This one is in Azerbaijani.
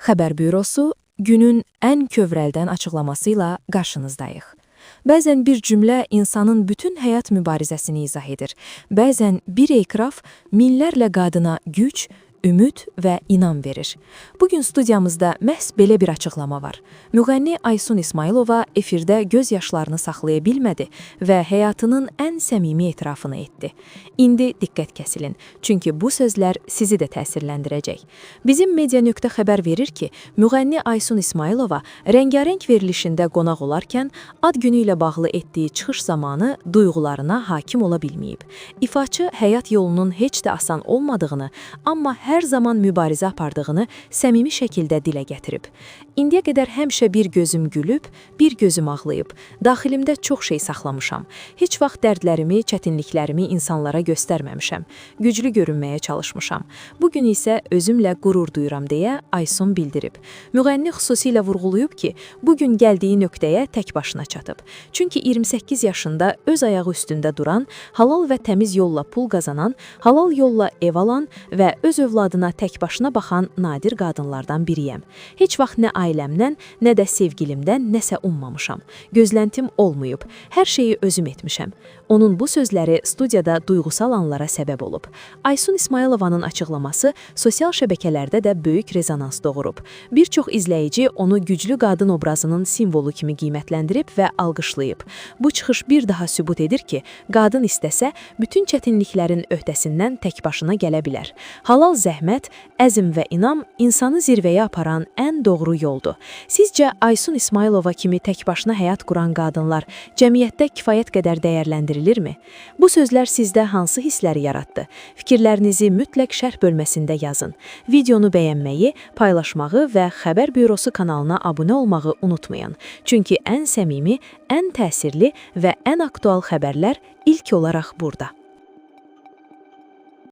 Xəbər bürosu günün ən kövrəldən açıqlamasıyla qarşınızdayıq. Bəzən bir cümlə insanın bütün həyat mübarizəsini izah edir. Bəzən bir ekraf minlərlə qadına güc, ümid və inam verir. Bugün studiyamızda məhz belə bir açıqlama var. Müğənni Aysun İsmailova efirdə göz yaşlarını saxlaya bilmədi və həyatının ən səmimi etirafını etdi. İndi diqqət kəsilin, çünki bu sözlər sizi də təsirləndirəcək. Bizim Media.xəbər xəbər verir ki, müğənni Aysun İsmailova rəngarəng verilişində qonaq olarkən ad günü ilə bağlı etdiyi çıxış zamanı duyğularına hakim ola bilməyib. İfaçı həyat yolunun heç də asan olmadığını, amma hər zaman mübarizə apardığını səmimi şəkildə dilə gətirib. İndiyə qədər həmişə bir gözüm gülüb, bir gözüm ağlayıb. Daxilimdə çox şey saxlamışam. Heç vaxt dərdlərimi, çətinliklərimi insanlara göstərməmişəm. Güclü görünməyə çalışmışam. Bugün isə özümlə qürur duyuram deyə Aysun bildirib. Müğənni xüsusilə vurğulayıb ki, bugün gəldiyi nöqtəyə tək başına çatıb. Çünki 28 yaşında öz ayağı üstündə duran, halal və təmiz yolla pul qazanan, halal yolla ev alan və öz övladına tək başına baxan nadir qadınlardan biriyəm. Heç vaxt nə ailəmdən, nə də sevgilimdən nəsə ummamışam. Gözləntim olmayıb. Hər şeyi özüm etmişəm. Onun bu sözləri studiyada duyğusal anlara səbəb olub. Aysun İsmailovanın açıqlaması sosial şəbəkələrdə də böyük rezonans doğurub. Bir çox izləyici onu güclü qadın obrazının simvolu kimi qiymətləndirib və alqışlayıb. Bu çıxış bir daha sübut edir ki, qadın istəsə, bütün çətinliklərin öhdəsindən tək başına gələ bilər. Halal zəhmət, əzm və inam insanı zirvəyə aparan ən doğru yoldur. Sizcə Aysun İsmailova kimi tək başına həyat quran qadınlar cəmiyyətdə kifayət qədər dəyərləndirilirmi? Bu sözlər sizdə hansı hissləri yaratdı? Fikirlərinizi mütləq şərh bölməsində yazın. Videonu bəyənməyi, paylaşmağı və Xəbər Bürosu kanalına abunə olmağı unutmayın. Çünki ən səmimi, ən təsirli və ən aktual xəbərlər ilk olaraq burada.